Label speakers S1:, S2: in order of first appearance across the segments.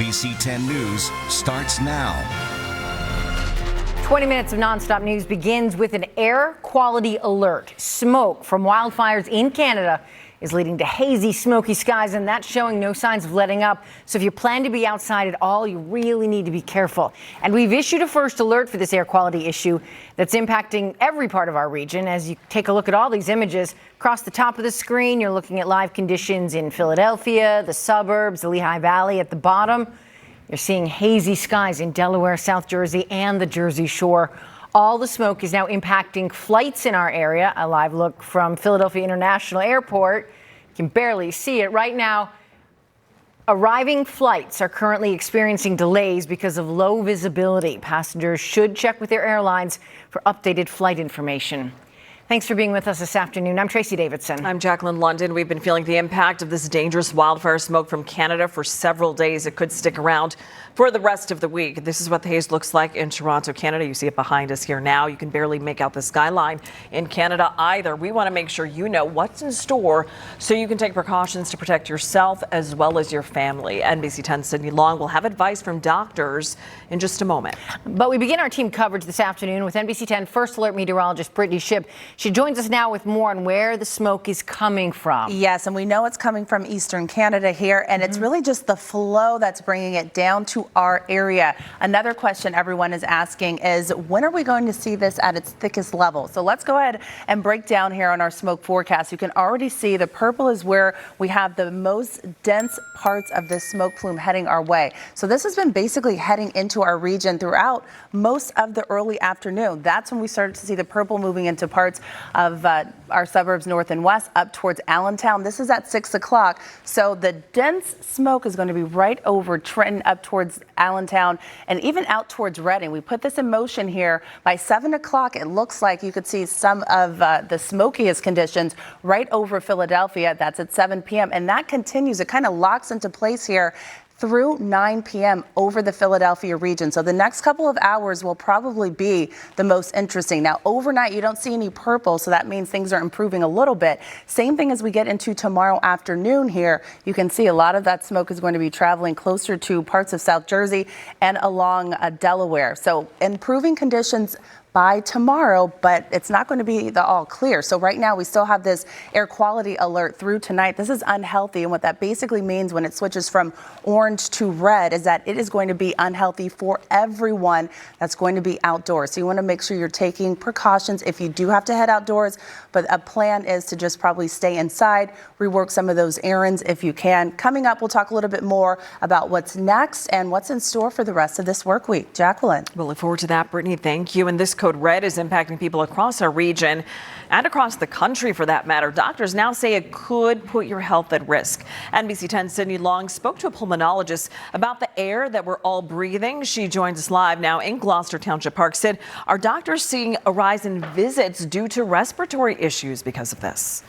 S1: NBC10 News starts now.
S2: 20 minutes of nonstop news begins with an air quality alert. Smoke from wildfires in Canada is leading to hazy, smoky skies, and that's showing no signs of letting up. So if you plan to be outside at all, you really need to be careful. And we've issued a first alert for this air quality issue that's impacting every part of our region. As you take a look at all these images across the top of the screen, you're looking at live conditions in Philadelphia, the suburbs, the Lehigh Valley. At the bottom, you're seeing hazy skies in Delaware, South Jersey, and the Jersey Shore. All the smoke is now impacting flights in our area. A live look from Philadelphia International Airport. You can barely see it right now. Arriving flights are currently experiencing delays because of low visibility. Passengers should check with their airlines for updated flight information. Thanks for being with us this afternoon. I'm Tracy Davidson.
S3: I'm Jacqueline London. We've been feeling the impact of this dangerous wildfire smoke from Canada for several days. It could stick around for the rest of the week. This is what the haze looks like in Toronto, Canada. You see it behind us here now. You can barely make out the skyline in Canada either. We want to make sure you know what's in store so you can take precautions to protect yourself as well as your family. NBC10 Sydney Long will have advice from doctors in just a moment.
S2: But we begin our team coverage this afternoon with NBC10 First Alert meteorologist Brittany Shipp. She joins us now with more on where the smoke is coming from.
S4: Yes, and we know it's coming from eastern Canada here, and it's really just the flow that's bringing it down to our area. Another question everyone is asking is, when are we going to see this at its thickest level? So let's go ahead and break down here on our smoke forecast. You can already see the purple is where we have the most dense parts of this smoke plume heading our way. So this has been basically heading into our region throughout most of the early afternoon. That's when we started to see the purple moving into parts of our suburbs north and west up towards Allentown. This is at 6 o'clock. So the dense smoke is going to be right over Trenton up towards Allentown and even out towards Reading. We put this in motion here. By 7 o'clock, it looks like you could see some of the smokiest conditions right over Philadelphia. That's at 7 p.m. And that continues. It kind of locks into place here through 9 p.m. over the Philadelphia region. So the next couple of hours will probably be the most interesting. Now, overnight, you don't see any purple, so that means things are improving a little bit. Same thing as we get into tomorrow afternoon here. You can see a lot of that smoke is going to be traveling closer to parts of South Jersey and along Delaware. So improving conditions by tomorrow, but it's not going to be the all clear. So right now we still have this air quality alert through tonight. This is unhealthy, and what that basically means when it switches from orange to red is that it is going to be unhealthy for everyone that's going to be outdoors. So you want to make sure you're taking precautions if you do have to head outdoors, but a plan is to just probably stay inside, rework some of those errands if you can. Coming up, we'll talk a little bit more about what's next and what's in store for the rest of this work week. Jacqueline.
S3: We'll look forward to that, Brittany. Thank you. And this code red is impacting people across our region and across the country for that matter. Doctors now say it could put your health at risk. NBC10 Sydney Long spoke to a pulmonologist about the air that we're all breathing. She joins us live now in Gloucester Township Park. Sid, are doctors seeing a rise in visits due to respiratory issues because of this?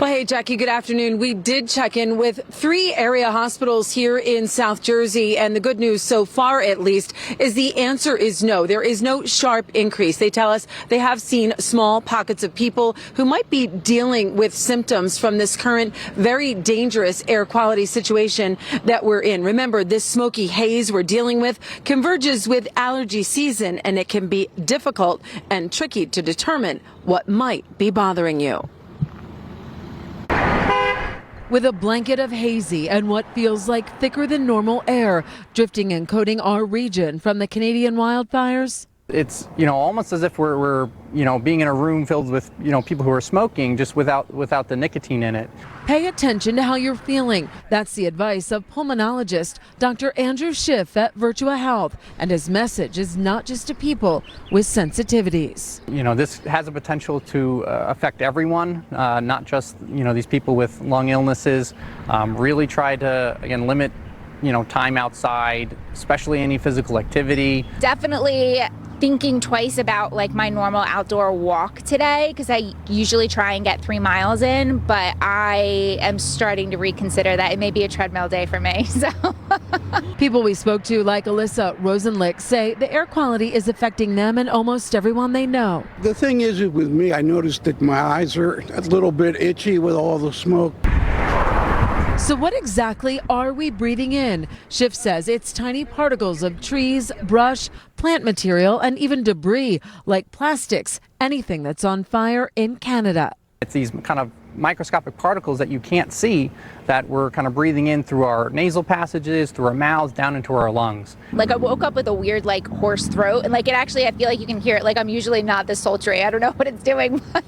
S5: Well, hey, Jackie, good afternoon. We did check in with 3 area hospitals here in South Jersey, and the good news so far, at least, is the answer is no. There is no sharp increase. They tell us they have seen small pockets of people who might be dealing with symptoms from this current very dangerous air quality situation that we're in. Remember, this smoky haze we're dealing with converges with allergy season, and it can be difficult and tricky to determine what might be bothering you. With a blanket of hazy and what feels like thicker than normal air drifting and coating our region from the Canadian wildfires.
S6: It's, almost as if we're being in a room filled with, people who are smoking just without the nicotine in it.
S5: Pay attention to how you're feeling. That's the advice of pulmonologist Dr. Andrew Schiff at Virtua Health. And his message is not just to people with sensitivities.
S6: This has a potential to affect everyone, not just, these people with lung illnesses. Really try to, again, limit time outside, especially any physical activity.
S7: Definitely thinking twice about like my normal outdoor walk today, because I usually try and get 3 miles in, but I am starting to reconsider that it may be a treadmill day for me. So
S5: people we spoke to, like Alyssa Rosenlick, say the air quality is affecting them and almost everyone they know.
S8: The thing is with me, I noticed that my eyes are a little bit itchy with all the smoke.
S5: So what exactly are we breathing in? Schiff says it's tiny particles of trees, brush, plant material, and even debris like plastics, anything that's on fire in Canada.
S6: It's these kind of microscopic particles that you can't see that we're kind of breathing in through our nasal passages, through our mouths, down into our lungs.
S7: Like I woke up with a weird like hoarse throat, and like it actually, I feel like you can hear it. Like I'm usually not this sultry. I don't know what it's doing. But,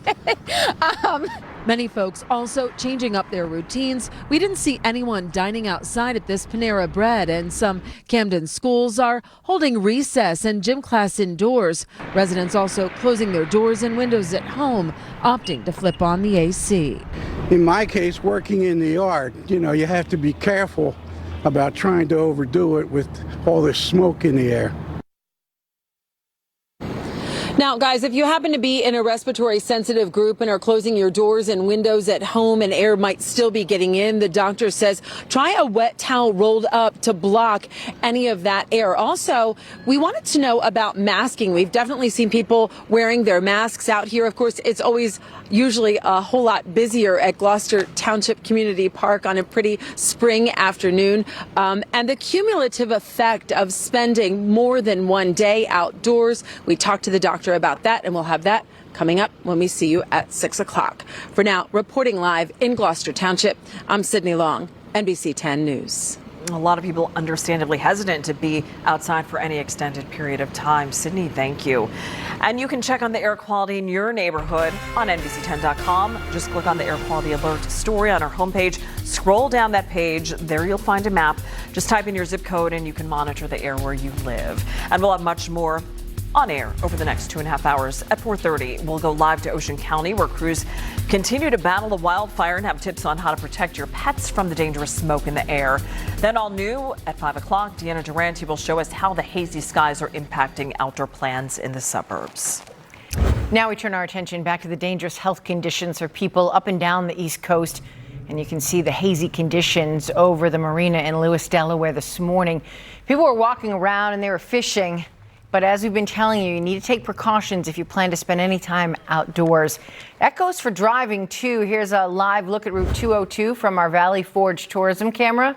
S5: Many folks also changing up their routines. We didn't see anyone dining outside at this Panera Bread, and some Camden schools are holding recess and gym class indoors. Residents also closing their doors and windows at home, opting to flip on the AC.
S8: In my case, working in the yard, you have to be careful about trying to overdo it with all this smoke in the air.
S5: Now, guys, if you happen to be in a respiratory sensitive group and are closing your doors and windows at home and air might still be getting in, the doctor says try a wet towel rolled up to block any of that air. Also, we wanted to know about masking. We've definitely seen people wearing their masks out here. Of course, it's always usually a whole lot busier at Gloucester Township Community Park on a pretty spring afternoon. And the cumulative effect of spending more than one day outdoors. We talked to the doctor about that, and we'll have that coming up when we see you at 6 o'clock. For now, reporting live in Gloucester Township, I'm Sydney Long, NBC10 News.
S3: A lot of people understandably hesitant to be outside for any extended period of time. Sydney, thank you. And you can check on the air quality in your neighborhood on NBC10.com. Just click on the air quality alert story on our homepage. Scroll down that page. There you'll find a map. Just type in your zip code and you can monitor the air where you live. And we'll have much more on air over the next 2.5 hours. At 4:30, we'll go live to Ocean County, where crews continue to battle the wildfire and have tips on how to protect your pets from the dangerous smoke in the air. Then all new at 5 o'clock, Deanna Durante will show us how the hazy skies are impacting outdoor plans in the suburbs.
S2: Now we turn our attention back to the dangerous health conditions for people up and down the East Coast. And you can see the hazy conditions over the marina in Lewis, Delaware this morning. People were walking around and they were fishing. But as we've been telling you, you need to take precautions if you plan to spend any time outdoors. That goes for driving, too. Here's a live look at Route 202 from our Valley Forge tourism camera.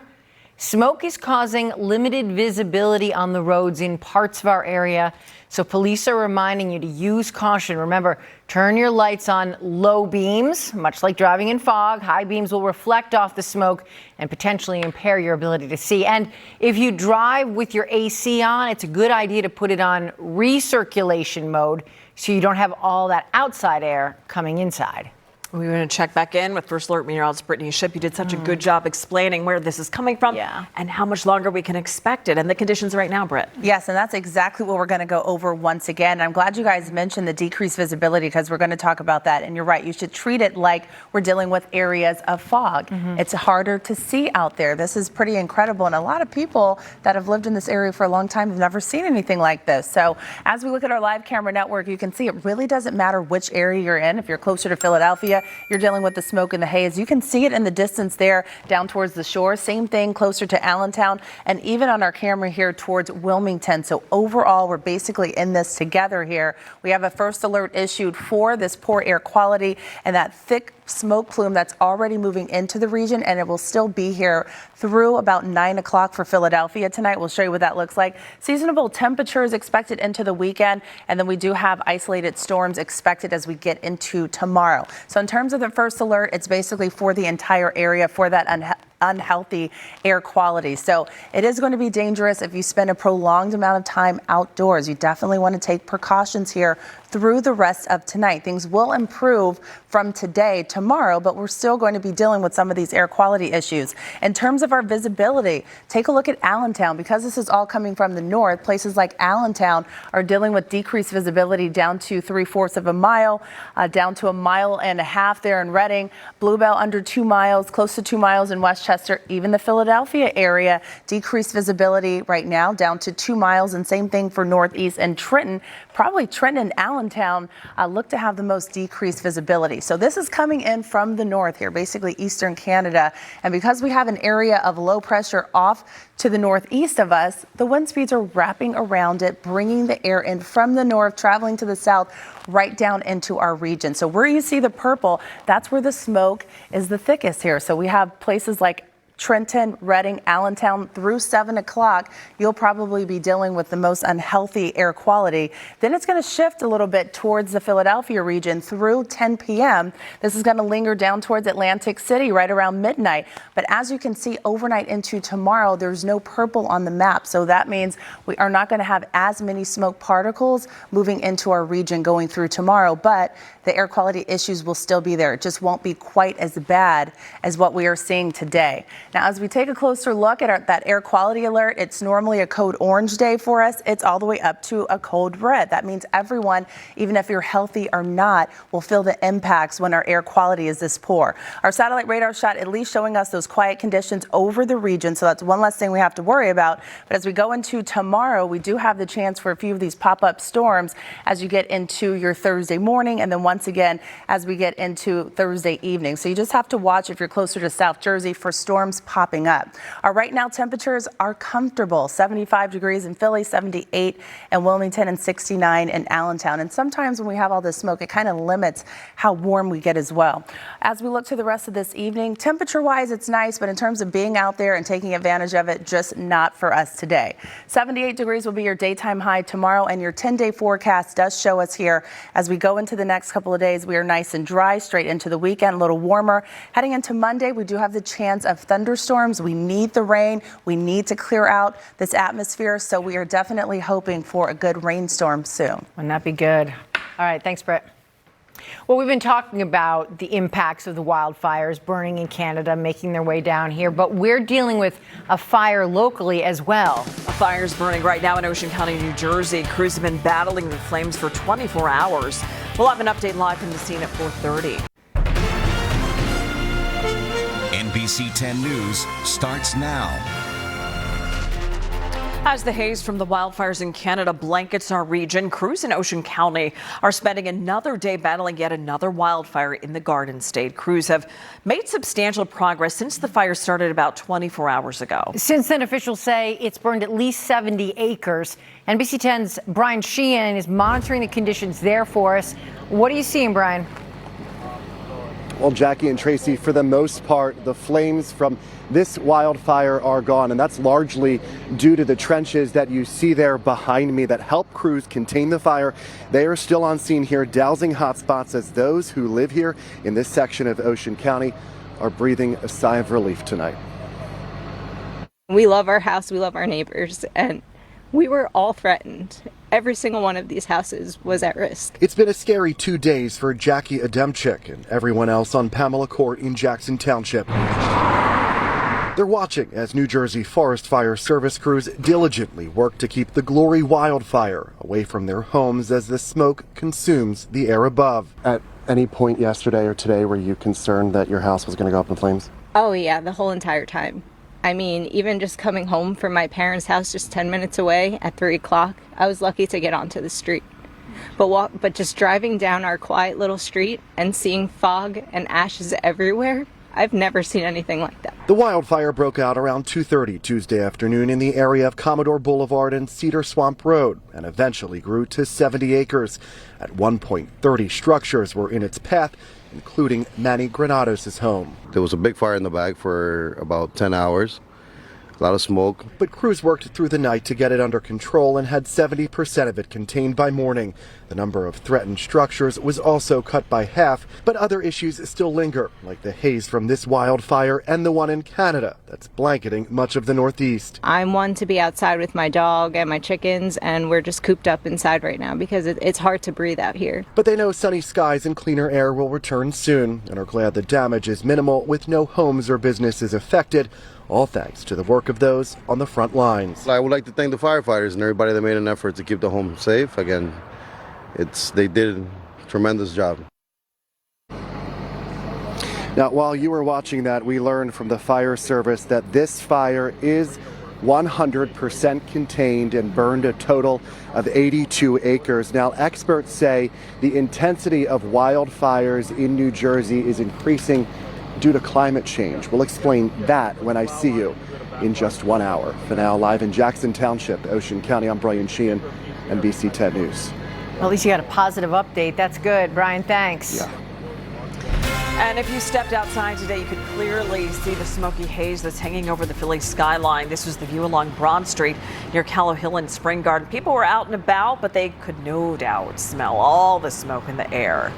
S2: Smoke is causing limited visibility on the roads in parts of our area, so police are reminding you to use caution. Remember, turn your lights on low beams, much like driving in fog. High beams will reflect off the smoke and potentially impair your ability to see. And if you drive with your AC on, it's a good idea to put it on recirculation mode so you don't have all that outside air coming inside.
S3: We're going to check back in with First Alert meteorologist Brittany Ship. You did such a good job explaining where this is coming from and how much longer we can expect it and the conditions right now, Britt.
S4: Yes, and that's exactly what we're going to go over once again. I'm glad you guys mentioned the decreased visibility because we're going to talk about that. And you're right, you should treat it like we're dealing with areas of fog. It's harder to see out there. This is pretty incredible. And a lot of people that have lived in this area for a long time have never seen anything like this. So as we look at our live camera network, you can see it really doesn't matter which area you're in. If you're closer to Philadelphia, you're dealing with the smoke and the haze. You can see it in the distance there down towards the shore. Same thing closer to Allentown and even on our camera here towards Wilmington. So overall, we're basically in this together here. We have a first alert issued for this poor air quality and that thick smoke plume that's already moving into the region, and it will still be here through about 9 o'clock for Philadelphia tonight. We'll show you what that looks like. Seasonable temperatures expected into the weekend, and then we do have isolated storms expected as we get into tomorrow. So in terms of the first alert, it's basically for the entire area for that unhealthy air quality. So it is going to be dangerous if you spend a prolonged amount of time outdoors. You definitely want to take precautions here through the rest of tonight. Things will improve from today, tomorrow, but we're still going to be dealing with some of these air quality issues. In terms of our visibility, take a look at Allentown. Because this is all coming from the north, places like Allentown are dealing with decreased visibility down to 3/4 of a mile, down to 1.5 miles there in Reading, Bluebell under 2 miles, close to 2 miles in Westchester, even the Philadelphia area, decreased visibility right now down to 2 miles, and same thing for Northeast and Trenton. Probably Trenton and Allentown look to have the most decreased visibility. So this is coming in from the north here, basically eastern Canada. And because we have an area of low pressure off to the northeast of us, the wind speeds are wrapping around it, bringing the air in from the north, traveling to the south, right down into our region. So where you see the purple, that's where the smoke is the thickest here. So we have places like Trenton, Reading, Allentown through 7 o'clock, you'll probably be dealing with the most unhealthy air quality. Then it's going to shift a little bit towards the Philadelphia region through 10 p.m. This is going to linger down towards Atlantic City right around midnight. But as you can see, overnight into tomorrow, there's no purple on the map. So that means we are not going to have as many smoke particles moving into our region going through tomorrow. But the air quality issues will still be there. It just won't be quite as bad as what we are seeing today. Now, as we take a closer look at that air quality alert, it's normally a code orange day for us. It's all the way up to a code red. That means everyone, even if you're healthy or not, will feel the impacts when our air quality is this poor. Our satellite radar shot at least showing us those quiet conditions over the region. So that's one less thing we have to worry about. But as we go into tomorrow, we do have the chance for a few of these pop-up storms as you get into your Thursday morning and then once again as we get into Thursday evening. So you just have to watch if you're closer to South Jersey for storms popping up. Our right now temperatures are comfortable. 75 degrees in Philly, 78 in Wilmington, and 69 in Allentown. And sometimes when we have all this smoke, it kind of limits how warm we get as well. As we look to the rest of this evening, temperature-wise, it's nice, but in terms of being out there and taking advantage of it, just not for us today. 78 degrees will be your daytime high tomorrow, and your 10-day forecast does show us here as we go into the next couple of days. We are nice and dry straight into the weekend, a little warmer. Heading into Monday, we do have the chance of thunderstorms. We need the rain. We need to clear out this atmosphere, so we are definitely hoping for a good rainstorm soon.
S2: Wouldn't that be good? All right, thanks, Brett. Well, we've been talking about the impacts of the wildfires burning in Canada, making their way down here, but we're dealing with a fire locally as well.
S3: A fire's burning right now in Ocean County, New Jersey. Crews have been battling the flames for 24 hours. We'll have an update live from the scene at 4:30.
S1: NBC10 News starts now.
S3: As the haze from the wildfires in Canada blankets our region, crews in Ocean County are spending another day battling yet another wildfire in the Garden State. Crews have made substantial progress since the fire started about 24 hours ago.
S2: Since then, officials say it's burned at least 70 acres. NBC10's Brian Sheehan is monitoring the conditions there for us. What are you seeing, Brian?
S9: Well, Jackie and Tracy, for the most part, the flames from this wildfire are gone, and that's largely due to the trenches that you see there behind me that help crews contain the fire. They are still on scene here, dousing hot spots as those who live here in this section of Ocean County are breathing a sigh of relief tonight.
S10: We love our house, we love our neighbors, and we were all threatened. Every single one of these houses was at risk.
S9: It's been a scary 2 days for Jackie Adamczyk and everyone else on Pamela Court in Jackson Township. They're watching as New Jersey Forest Fire Service crews diligently work to keep the Glory wildfire away from their homes as the smoke consumes the air above. At any point yesterday or today were you concerned that your house was going to go up in flames?
S10: Oh yeah, the whole entire time. I mean, even just coming home from my parents' house just 10 minutes away at 3 o'clock, I was lucky to get onto the street. But just driving down our quiet little street and seeing fog and ashes everywhere, I've never seen anything like that.
S9: The wildfire broke out around 2:30 Tuesday afternoon in the area of Commodore Boulevard and Cedar Swamp Road and eventually grew to 70 acres. At one point, 30 structures were in its path, including Manny Granados' home.
S11: There was a big fire in the bag for about 10 hours. A lot of smoke.
S9: But crews worked through the night to get it under control and had 70% of it contained by morning. The number of threatened structures was also cut by half, but other issues still linger, like the haze from this wildfire and the one in Canada that's blanketing much of the Northeast.
S10: I'm one to be outside with my dog and my chickens, and we're just cooped up inside right now because it's hard to breathe out here.
S9: But they know sunny skies and cleaner air will return soon and are glad the damage is minimal with no homes or businesses affected. All thanks to the work of those on the front lines.
S11: I would like to thank the firefighters and everybody that made an effort to keep the home safe. Again, they did a tremendous job.
S9: Now, while you were watching that, we learned from the fire service that this fire is 100% contained and burned a total of 82 acres. Now, experts say the intensity of wildfires in New Jersey is increasing due to climate change. We'll explain that when I see you in just 1 hour. For now, live in Jackson Township, Ocean County, I'm Brian Sheehan, NBC10 News.
S2: Well, at least you got a positive update. That's good. Brian, thanks.
S9: Yeah.
S3: And if you stepped outside today, you could clearly see the smoky haze that's hanging over the Philly skyline. This was the view along Broad Street near Callow Hill and Spring Garden. People were out and about, but they could no doubt smell all the smoke in the air.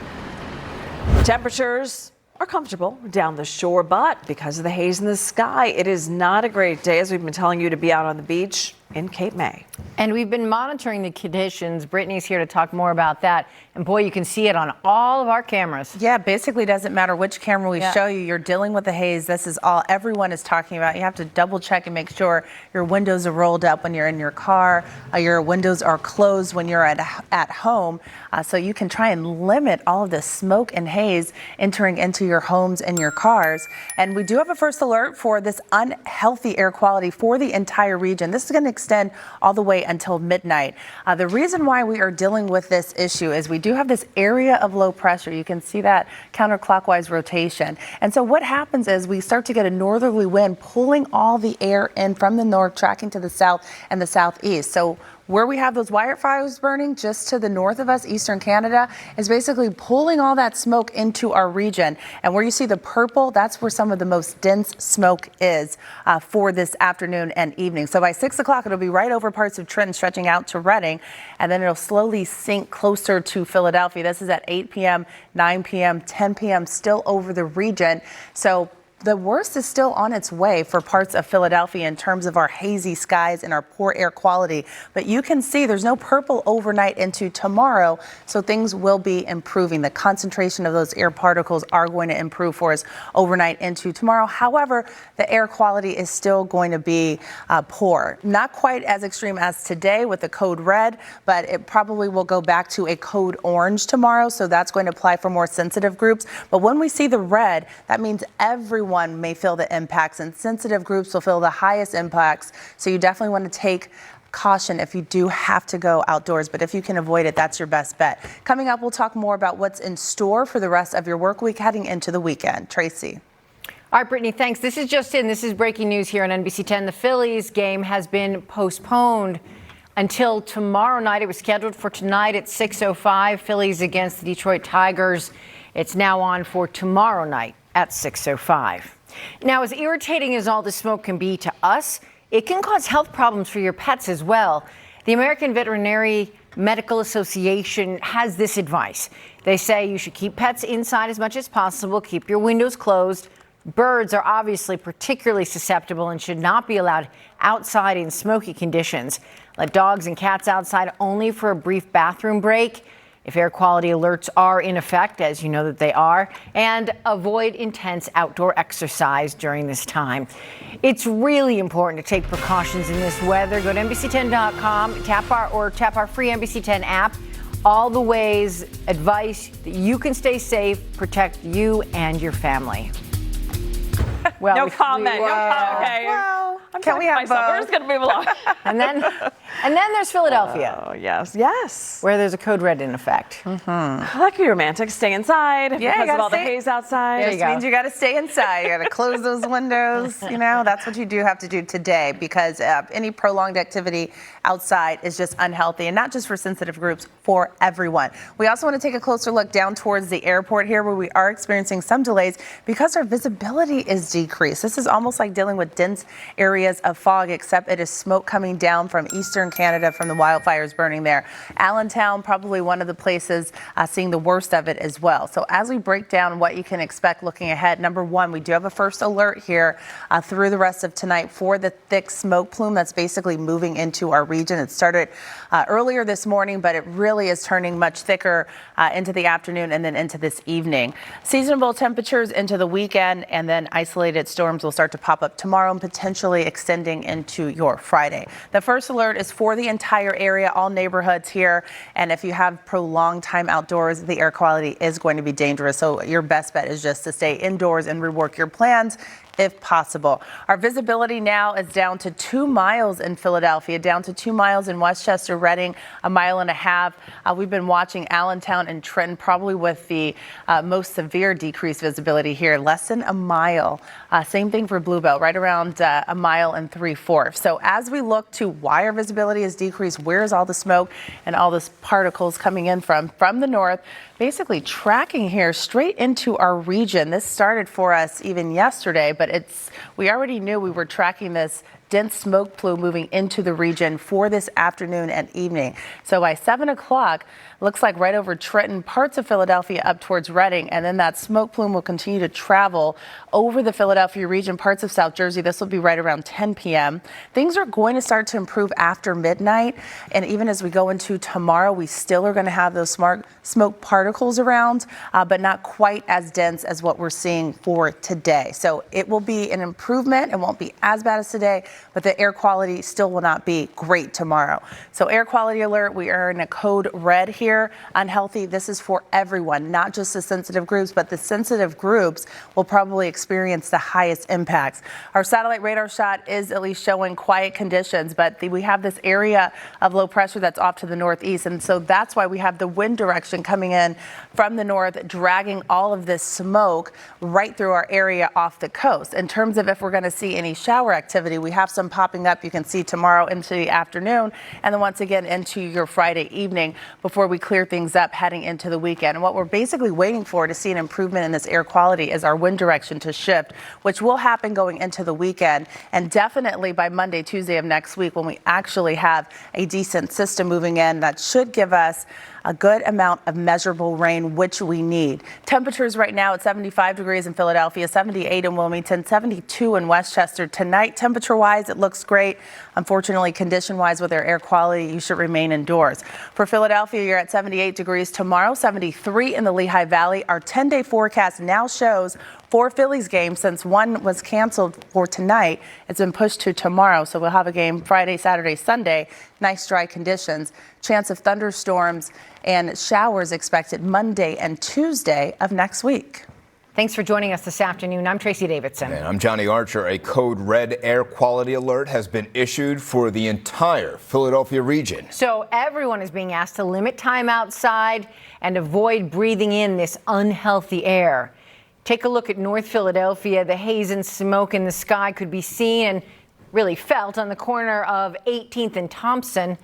S3: Temperatures are comfortable down the shore, but because of the haze in the sky, it is not a great day, as we've been telling you, to be out on the beach in Cape May.
S2: And we've been monitoring the conditions. Brittany's here to talk more about that. And boy, you can see it on all of our cameras.
S4: Yeah, basically doesn't matter which camera we show you. You're dealing with the haze. This is all everyone is talking about. You have to double check and make sure your windows are rolled up when you're in your car. Your windows are closed when you're at home. So you can try and limit all of the smoke and haze entering into your homes and your cars. And we do have a first alert for this unhealthy air quality for the entire region. This is going to extend all the way until midnight. The reason why we are dealing with this issue is we do have this area of low pressure. You can see that counterclockwise rotation. And so what happens is we start to get a northerly wind pulling all the air in from the north, tracking to the south and the southeast. So where we have those wildfires burning just to the north of us, eastern Canada, is basically pulling all that smoke into our region. And where you see the purple, that's where some of the most dense smoke is for this afternoon and evening. So by 6 o'clock, it'll be right over parts of Trenton, stretching out to Reading, and then it'll slowly sink closer to Philadelphia. This is at 8 p.m., 9 p.m., 10 p.m., still over the region. So the worst is still on its way for parts of Philadelphia in terms of our hazy skies and our poor air quality. But you can see there's no purple overnight into tomorrow, so things will be improving. The concentration of those air particles are going to improve for us overnight into tomorrow. However, the air quality is still going to be poor. Not quite as extreme as today with the code red, but it probably will go back to a code orange tomorrow. So that's going to apply for more sensitive groups. But when we see the red, that means everyone may feel the impacts, and sensitive groups will feel the highest impacts. So you definitely want to take caution if you do have to go outdoors, but if you can avoid it, that's your best bet. Coming up, we'll talk more about what's in store for the rest of your work week heading into the weekend. Tracy.
S2: All right, Brittany, thanks. This is just in. This is breaking news here on NBC10. The Phillies game has been postponed until tomorrow night. It was scheduled for tonight at 6:05. Phillies against the Detroit Tigers. It's now on for tomorrow night at 6:05. Now, as irritating as all the smoke can be to us, it can cause health problems for your pets as well. The American Veterinary Medical Association has this advice. They say you should keep pets inside as much as possible, keep your windows closed. Birds are obviously particularly susceptible and should not be allowed outside in smoky conditions. Let dogs and cats outside only for a brief bathroom break, if air quality alerts are in effect, as you know that they are, and avoid intense outdoor exercise during this time. It's really important to take precautions in this weather. Go to NBC10.com, tap our free NBC10 app. All the ways, advice that you can stay safe, protect you and your family. Well,
S3: no comment. Okay.
S4: Well,
S3: I'm
S4: can we have
S3: myself. We're
S4: both?
S3: just going to move along.
S2: And then there's Philadelphia.
S3: Oh, yes.
S2: Where there's a code red in effect.
S3: I like to be romantic. Stay inside because of all the haze outside.
S4: It just means you got to stay inside. You got to close those windows. You know, that's what you do have to do today, because any prolonged activity outside is just unhealthy, and not just for sensitive groups, for everyone. We also want to take a closer look down towards the airport here, where we are experiencing some delays because our visibility is decreased. This is almost like dealing with dense areas of fog, except it is smoke coming down from eastern Canada from the wildfires burning there. Allentown, probably one of the places seeing the worst of it as well. So as we break down what you can expect looking ahead, number one, we do have a first alert here through the rest of tonight for the thick smoke plume that's basically moving into our region. It started earlier this morning, but it really is turning much thicker into the afternoon and then into this evening. Seasonable temperatures into the weekend, and then isolated storms will start to pop up tomorrow and potentially extending into your Friday. The first alert is for the entire area, all neighborhoods here. And if you have prolonged time outdoors, the air quality is going to be dangerous. So your best bet is just to stay indoors and rework your plans. if possible. Our visibility now is down to 2 miles in Philadelphia, down to 2 miles in Westchester, Reading, 1.5 miles. We've been watching Allentown and Trenton, probably with the most severe decreased visibility here, less than a mile. Same thing for Bluebell, right around 1.75 miles. So as we look to why our visibility is decreased, where's all the smoke and all this particles coming in from the north, basically tracking here straight into our region. This started for us even yesterday, but we already knew we were tracking this dense smoke plume moving into the region for this afternoon and evening. So by 7 o'clock, looks like right over Trenton, parts of Philadelphia up towards Reading, and then that smoke plume will continue to travel over the Philadelphia region, parts of South Jersey. This will be right around 10 p.m. Things are going to start to improve after midnight, and even as we go into tomorrow, we still are going to have those smoke particles around, but not quite as dense as what we're seeing for today. So it will be an improvement. It won't be as bad as today, but the air quality still will not be great tomorrow. So air quality alert, we are in a code red here. Unhealthy. This is for everyone, not just the sensitive groups, but the sensitive groups will probably experience the highest impacts. Our satellite radar shot is at least showing quiet conditions, but we have this area of low pressure that's off to the northeast. And so that's why we have the wind direction coming in from the north, dragging all of this smoke right through our area off the coast. In terms of if we're going to see any shower activity, we have some popping up. You can see tomorrow into the afternoon and then once again into your Friday evening before we clear things up heading into the weekend. And what we're basically waiting for to see an improvement in this air quality is our wind direction to shift, which will happen going into the weekend and definitely by Monday, Tuesday of next week when we actually have a decent system moving in that should give us a good amount of measurable rain, which we need. Temperatures right now at 75 degrees in Philadelphia, 78 in Wilmington, 72 in Westchester. Tonight, temperature-wise, it looks great. Unfortunately, condition-wise with our air quality, you should remain indoors. For Philadelphia, you're at 78 degrees tomorrow, 73 in the Lehigh Valley. Our 10-day forecast now shows 4 Phillies games since one was canceled for tonight. It's been pushed to tomorrow, so we'll have a game Friday, Saturday, Sunday. Nice dry conditions. Chance of thunderstorms and showers expected Monday and Tuesday of next week.
S2: Thanks for joining us this afternoon. I'm Tracy Davidson.
S12: And I'm Johnny Archer. A code red air quality alert has been issued for the entire Philadelphia region.
S2: So everyone is being asked to limit time outside and avoid breathing in this unhealthy air. Take a look at North Philadelphia. The haze and smoke in the sky could be seen and really felt on the corner of 18th and Thompson.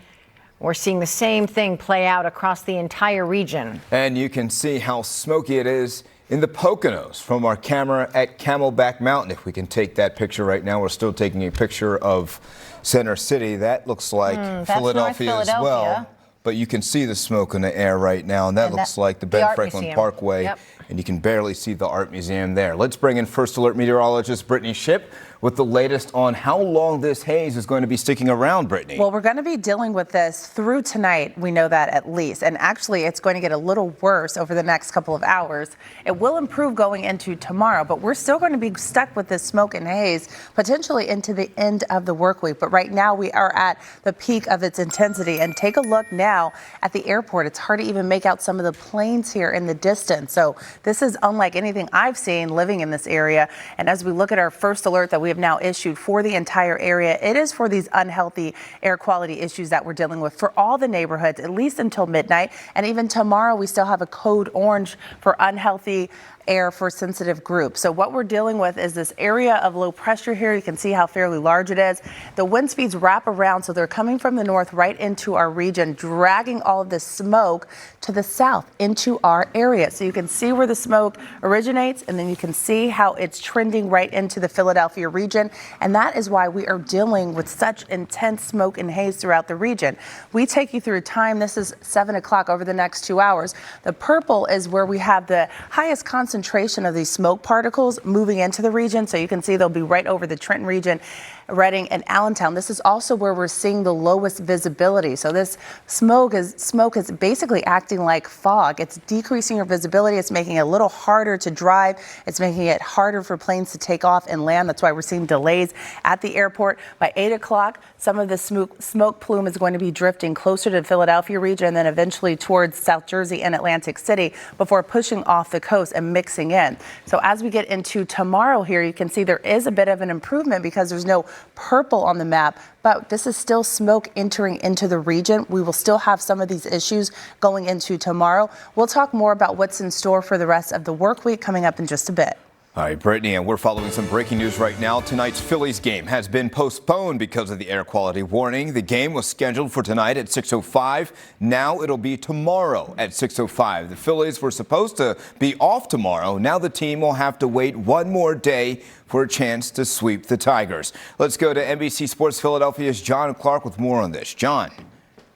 S2: We're seeing the same thing play out across the entire region.
S12: And you can see how smoky it is in the Poconos from our camera at Camelback Mountain. If we can take that picture right now, we're still taking a picture of Center City. That looks like Philadelphia as well. But you can see the smoke in the air right now, and that looks like the Ben Franklin Parkway.
S2: Yep.
S12: And you can barely see the Art Museum there. Let's bring in First Alert meteorologist Brittany Shipp with the latest on how long this haze is going to be sticking around, Brittany.
S4: Well, we're going to be dealing with this through tonight. We know that at least. And actually, it's going to get a little worse over the next couple of hours. It will improve going into tomorrow, but we're still going to be stuck with this smoke and haze potentially into the end of the work week. But right now, we are at the peak of its intensity. And take a look now at the airport. It's hard to even make out some of the planes here in the distance. So this is unlike anything I've seen living in this area. And as we look at our first alert that we have now issued for the entire area, it is for these unhealthy air quality issues that we're dealing with for all the neighborhoods, at least until midnight. And even tomorrow, we still have a code orange for unhealthy air for sensitive groups. So what we're dealing with is this area of low pressure here. You can see how fairly large it is. The wind speeds wrap around, so they're coming from the north right into our region, dragging all of this smoke to the south into our area. So you can see where the smoke originates, and then you can see how it's trending right into the Philadelphia region. And that is why we are dealing with such intense smoke and haze throughout the region. We take you through time. This is 7 o'clock over the next 2 hours. The purple is where we have the highest concentration of these smoke particles moving into the region. So you can see they'll be right over the Trenton region, Reading and Allentown. This is also where we're seeing the lowest visibility. So this smoke is basically acting like fog. It's decreasing your visibility. It's making it a little harder to drive. It's making it harder for planes to take off and land. That's why we're seeing delays at the airport. By 8 o'clock, some of the smoke plume is going to be drifting closer to the Philadelphia region and then eventually towards South Jersey and Atlantic City before pushing off the coast and mixing in. So as we get into tomorrow here, you can see there is a bit of an improvement because there's no purple on the map, but this is still smoke entering into the region. We will still have some of these issues going into tomorrow. We'll talk more about what's in store for the rest of the work week coming up in just a bit.
S12: All right, Brittany, and we're following some breaking news right now. Tonight's Phillies game has been postponed because of the air quality warning. The game was scheduled for tonight at 6:05. Now it'll be tomorrow at 6:05. The Phillies were supposed to be off tomorrow. Now the team will have to wait one more day for a chance to sweep the Tigers. Let's go to NBC Sports Philadelphia's John Clark with more on this. John.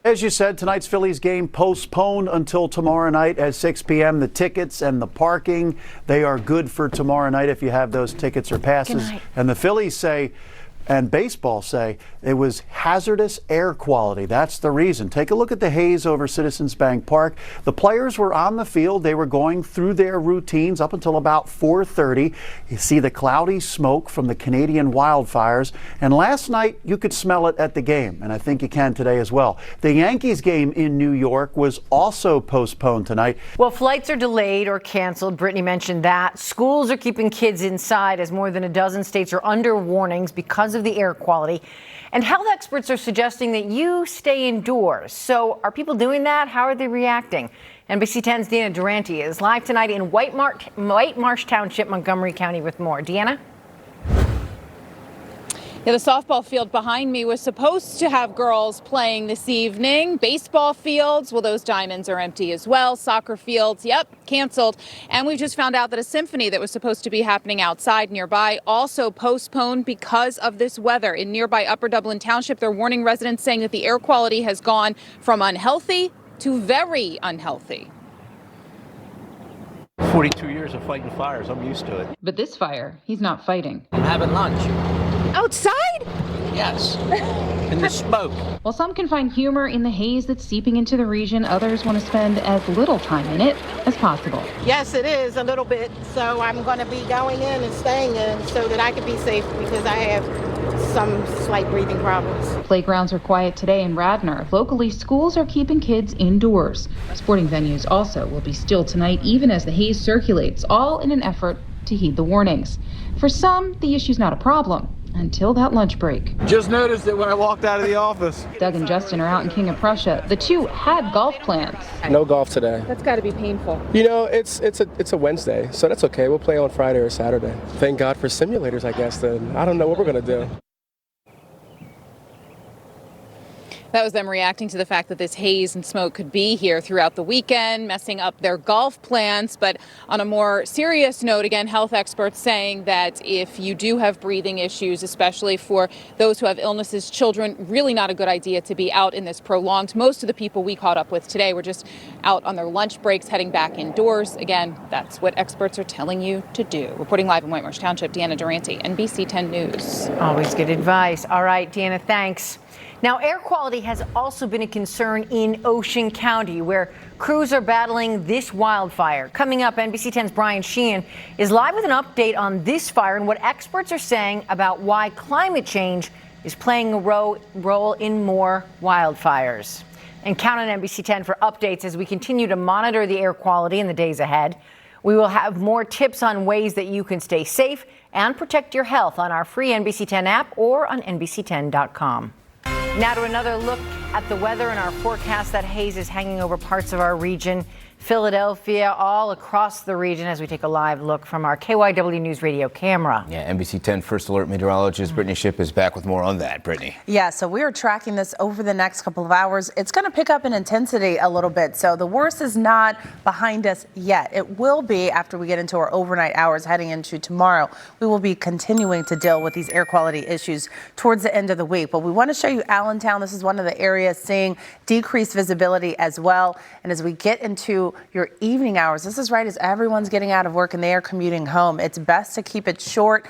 S13: As you said, tonight's Phillies game postponed until tomorrow night at 6 p.m. The tickets and the parking, they are good for tomorrow night if you have those tickets or passes. And the Phillies say, and baseball say, it was hazardous air quality. That's the reason. Take a look at the haze over Citizens Bank Park. The players were on the field. They were going through their routines up until about 4:30. You see the cloudy smoke from the Canadian wildfires. And last night, you could smell it at the game. And I think you can today as well. The Yankees game in New York was also postponed tonight.
S2: Well, flights are delayed or canceled. Brittany mentioned that. Schools are keeping kids inside as more than a dozen states are under warnings because of the air quality. And health experts are suggesting that you stay indoors. So are people doing that? How are they reacting? NBC 10's Deanna Durante is live tonight in White Marsh Township, Montgomery County with more. Deanna?
S14: Yeah, the softball field behind me was supposed to have girls playing this evening. Baseball fields, well, those diamonds are empty as well. Soccer fields, yep, canceled. And we just found out that a symphony that was supposed to be happening outside nearby also postponed because of this weather. In nearby Upper Dublin Township, they're warning residents, saying that the air quality has gone from unhealthy to very unhealthy.
S15: 42 years of fighting fires. I'm used to it.
S16: But this fire, he's not fighting.
S15: I'm having lunch.
S16: Outside?
S15: Yes. In the smoke.
S16: While some can find humor in the haze that's seeping into the region, others want to spend as little time in it as possible.
S17: Yes, it is a little bit. So I'm going to be going in and staying in so that I can be safe because I have some slight breathing problems.
S16: Playgrounds are quiet today in Radnor. Locally, schools are keeping kids indoors. Sporting venues also will be still tonight, even as the haze circulates, all in an effort to heed the warnings. For some, the issue's not a problem. Until that lunch break.
S18: Just noticed it when I walked out of the office.
S16: Doug and Justin are out in King of Prussia. The two had golf plans.
S18: No golf today.
S14: That's got to be painful.
S18: You know, it's a Wednesday, so that's okay. We'll play on Friday or Saturday. Thank God for simulators, I guess, then. I don't know what we're going to do.
S14: That was them reacting to the fact that this haze and smoke could be here throughout the weekend, messing up their golf plans. But on a more serious note, again, health experts saying that if you do have breathing issues, especially for those who have illnesses, children, really not a good idea to be out in this prolonged. Most of the people we caught up with today were just out on their lunch breaks, heading back indoors. Again, that's what experts are telling you to do. Reporting live in White Marsh Township, Deanna Durante, NBC 10 News.
S2: Always good advice. All right, Deanna, thanks. Now, air quality has also been a concern in Ocean County, where crews are battling this wildfire. Coming up, NBC 10's Brian Sheehan is live with an update on this fire and what experts are saying about why climate change is playing a role in more wildfires. And count on NBC 10 for updates as we continue to monitor the air quality in the days ahead. We will have more tips on ways that you can stay safe and protect your health on our free NBC 10 app or on NBC10.com. Now to another look at the weather and our forecast. That haze is hanging over parts of our region. Philadelphia, all across the region, as we take a live look from our KYW News Radio camera.
S12: Yeah, NBC 10 First Alert meteorologist Brittany Ship is back with more on that. Brittany.
S4: Yeah, so we are tracking this over the next couple of hours. It's going to pick up in intensity a little bit, so the worst is not behind us yet. It will be after we get into our overnight hours heading into tomorrow. We will be continuing to deal with these air quality issues towards the end of the week. But we want to show you Allentown. This is one of the areas seeing decreased visibility as well. And as we get into into your evening hours. This is right as everyone's getting out of work and they are commuting home. It's best to keep it short,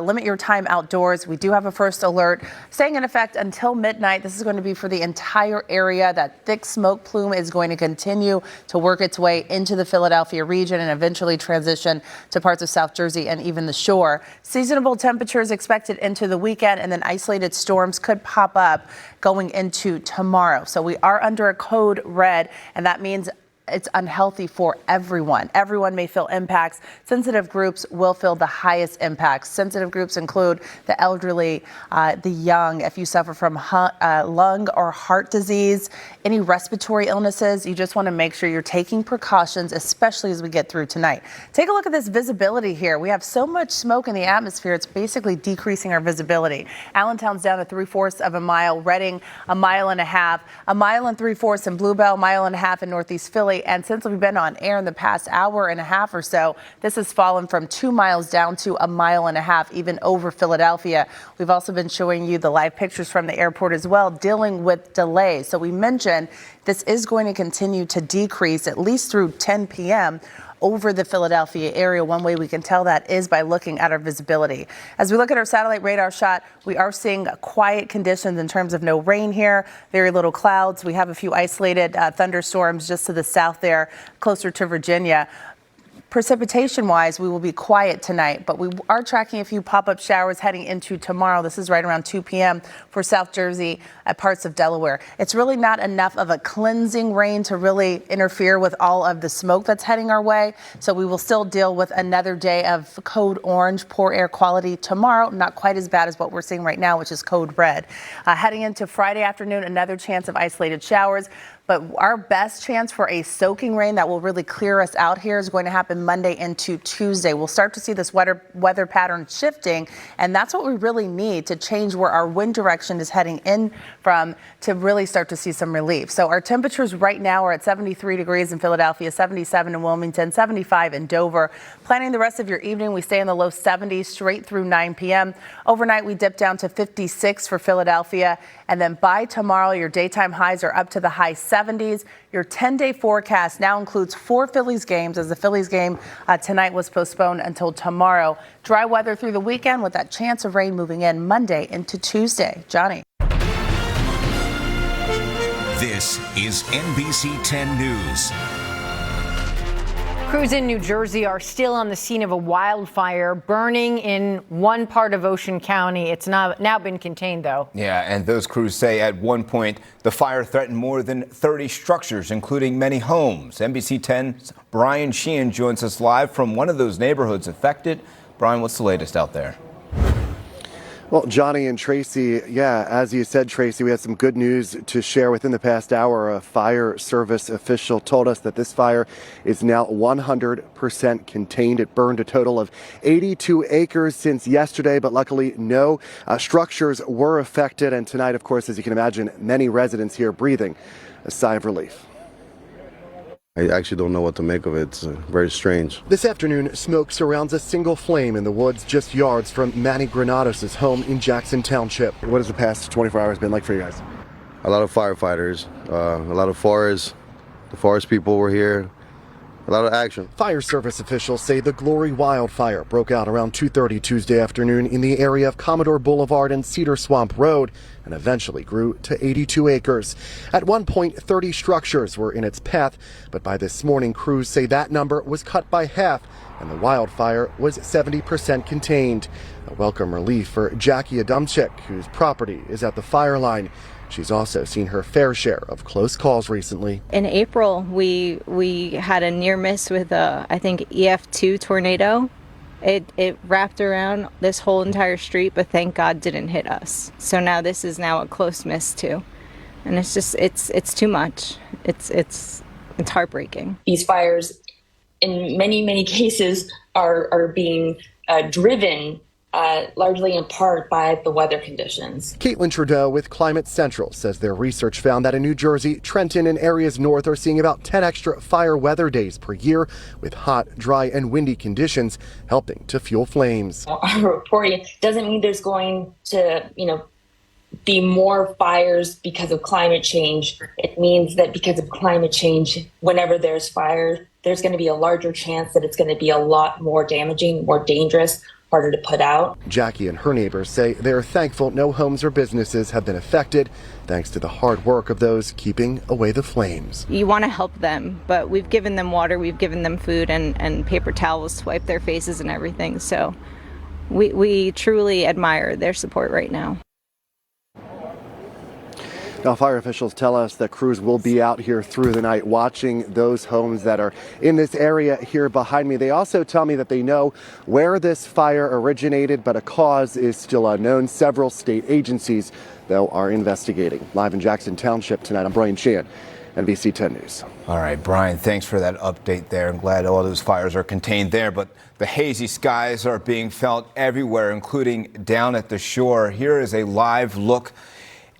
S4: limit your time outdoors. We do have a first alert staying in effect until midnight. This is going to be for the entire area. That thick smoke plume is going to continue to work its way into the Philadelphia region and eventually transition to parts of South Jersey and even the shore. Seasonable temperatures expected into the weekend, and then isolated storms could pop up going into tomorrow. So we are under a code red, and that means it's unhealthy for everyone. Everyone may feel impacts. Sensitive groups will feel the highest impacts. Sensitive groups include the elderly, the young. If you suffer from lung or heart disease, any respiratory illnesses, you just want to make sure you're taking precautions, especially as we get through tonight. Take a look at this visibility here. We have so much smoke in the atmosphere, it's basically decreasing our visibility. Allentown's down to 3/4 of a mile, Reading 1.5 miles, 1 3/4 miles in Bluebell, 1.5 miles in Northeast Philly. And since we've been on air in the past hour and a half or so, this has fallen from 2 miles down to 1.5 miles, even over Philadelphia. We've also been showing you the live pictures from the airport as well, dealing with delays. So we mentioned this is going to continue to decrease at least through 10 p.m. over the Philadelphia area. One way we can tell that is by looking at our visibility. As we look at our satellite radar shot, we are seeing quiet conditions in terms of no rain here, very little clouds. We have a few isolated thunderstorms just to the south there, closer to Virginia. Precipitation-wise, we will be quiet tonight, but we are tracking a few pop-up showers heading into tomorrow. This is right around 2 p.m. for South Jersey at parts of Delaware. It's really not enough of a cleansing rain to really interfere with all of the smoke that's heading our way, so we will still deal with another day of code orange, poor air quality tomorrow. Not quite as bad as what we're seeing right now, which is code red. Heading into Friday afternoon, another chance of isolated showers. But our best chance for a soaking rain that will really clear us out here is going to happen Monday into Tuesday. We'll start to see this weather pattern shifting, and that's what we really need to change where our wind direction is heading in from to really start to see some relief. So our temperatures right now are at 73 degrees in Philadelphia, 77 in Wilmington, 75 in Dover. Planning the rest of your evening, we stay in the low 70s straight through 9 p.m. Overnight, we dip down to 56 for Philadelphia, and then by tomorrow, your daytime highs are up to the high 70s. Your 10-day forecast now includes 4 Phillies games, as the Phillies game tonight was postponed until tomorrow. Dry weather through the weekend with that chance of rain moving in Monday into Tuesday. Johnny.
S1: This is NBC10 News.
S2: Crews in New Jersey are still on the scene of a wildfire burning in one part of Ocean County. It's now been contained, though.
S12: Yeah, and those crews say at one point the fire threatened more than 30 structures, including many homes. NBC10's Brian Sheehan joins us live from one of those neighborhoods affected. Brian, what's the latest out there?
S9: Well, Johnny and Tracy, yeah, as you said, Tracy, we had some good news to share within the past hour. A fire service official told us that this fire is now 100% contained. It burned a total of 82 acres since yesterday, but luckily no structures were affected. And tonight, of course, as you can imagine, many residents here breathing a sigh of relief.
S11: I actually don't know what to make of it. It's very strange.
S9: This afternoon, smoke surrounds a single flame in the woods just yards from Manny Granados' home in Jackson Township. What has the past 24 hours been like for you guys?
S11: A lot of firefighters, a lot of forest. The forest people were here. A lot of action.
S9: Fire service officials say the Glory wildfire broke out around 2:30 Tuesday afternoon in the area of Commodore Boulevard and Cedar Swamp Road and eventually grew to 82 acres. At one point, 30 structures were in its path, but by this morning, crews say that number was cut by half and the wildfire was 70% contained. A welcome relief for Jackie Adamczyk, whose property is at the fire line. She's also seen her fair share of close calls recently.
S10: In April, we had a near miss with I think EF2 tornado. It wrapped around this whole entire street, but thank God didn't hit us. So now this is now a close miss too, and it's just it's too much. It's heartbreaking.
S19: These fires, in many cases, are being driven. Largely in part by the weather conditions.
S9: Caitlin Trudeau with Climate Central says their research found that in New Jersey, Trenton, and areas north are seeing about 10 extra fire weather days per year, with hot, dry, and windy conditions helping to fuel flames.
S19: Our reporting doesn't mean there's going to, be more fires because of climate change. It means that because of climate change, whenever there's fire, there's going to be a larger chance that it's going to be a lot more damaging, more dangerous, harder to put out.
S9: Jackie and her neighbors say they're thankful no homes or businesses have been affected, thanks to the hard work of those keeping away the flames.
S10: You want to help them, but we've given them water, we've given them food and paper towels to wipe their faces and everything. So we truly admire their support right now.
S9: Now, fire officials tell us that crews will be out here through the night watching those homes that are in this area here behind me. They also tell me that they know where this fire originated, but a cause is still unknown. Several state agencies, though, are investigating. Live in Jackson Township tonight, I'm Brian Chan, NBC 10 News.
S12: All right, Brian, thanks for that update there. I'm glad all those fires are contained there, but the hazy skies are being felt everywhere, including down at the shore. Here is a live look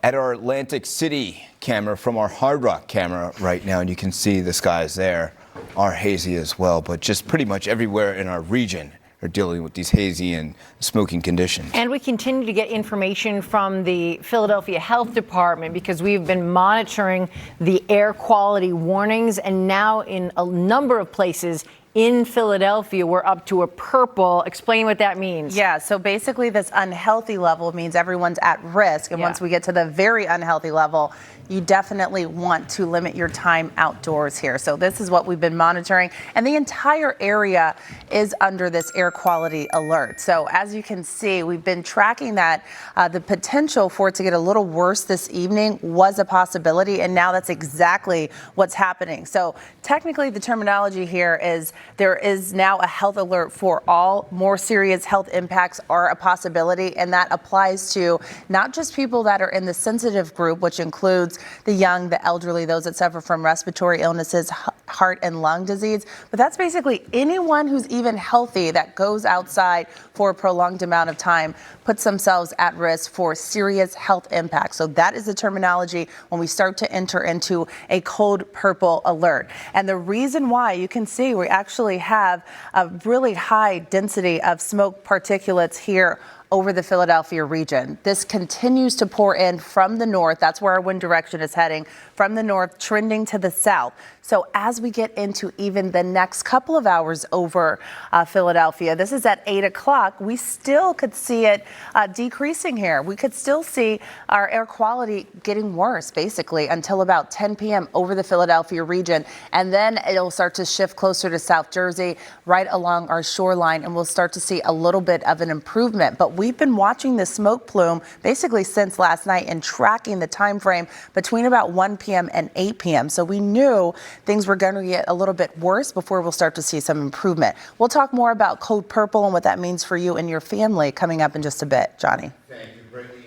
S12: at our Atlantic City camera from our Hard Rock camera right now, and you can see the skies there are hazy as well, but just pretty much everywhere in our region are dealing with these hazy and smoking conditions.
S2: And we continue to get information from the Philadelphia Health Department because we've been monitoring the air quality warnings, and now in a number of places in Philadelphia, we're up to a purple. Explain what that means.
S4: Yeah, so basically this unhealthy level means everyone's at risk. And once we get to the very unhealthy level, you definitely want to limit your time outdoors here. So this is what we've been monitoring. And the entire area is under this air quality alert. So as you can see, we've been tracking that. The potential for it to get a little worse this evening was a possibility. And now that's exactly what's happening. So technically the terminology here is there is now a health alert for all. More serious health impacts are a possibility. And that applies to not just people that are in the sensitive group, which includes the young, the elderly, those that suffer from respiratory illnesses, heart and lung disease. But that's basically anyone who's even healthy that goes outside for a prolonged amount of time puts themselves at risk for serious health impacts. So that is the terminology when we start to enter into a code purple alert. And the reason why, you can see we actually have a really high density of smoke particulates here over the Philadelphia region. This continues to pour in from the north. That's where our wind direction is heading, from the north, trending to the south. So as we get into even the next couple of hours over Philadelphia, this is at 8 o'clock, we still could see it decreasing here. We could still see our air quality getting worse, basically, until about 10 p.m. over the Philadelphia region. And then it'll start to shift closer to South Jersey, right along our shoreline, and we'll start to see a little bit of an improvement. But we've been watching the smoke plume basically since last night and tracking the time frame between about 1 p.m. and 8 p.m. So we knew things were going to get a little bit worse before we'll start to see some improvement. We'll talk more about code purple and what that means for you and your family coming up in just a bit. Johnny.
S12: Thank you, Brittany.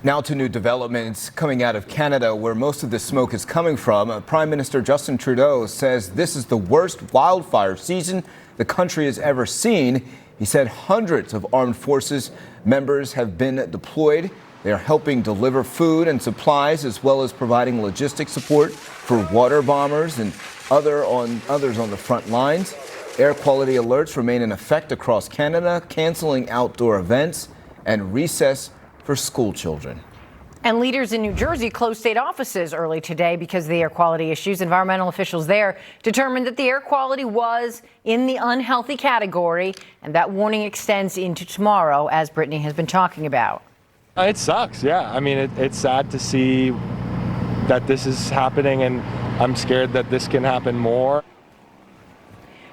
S12: Now to new developments coming out of Canada, where most of the smoke is coming from. Prime Minister Justin Trudeau says this is the worst wildfire season the country has ever seen. He said hundreds of armed forces members have been deployed. They are helping deliver food and supplies, as well as providing logistic support for water bombers and others on the front lines. Air quality alerts remain in effect across Canada, canceling outdoor events and recess for school children.
S2: And leaders in New Jersey closed state offices early today because of the air quality issues. Environmental officials there determined that the air quality was in the unhealthy category, and that warning extends into tomorrow, as Brittany has been talking about.
S20: It sucks, yeah. I mean, it's sad to see that this is happening, and I'm scared that this can happen more.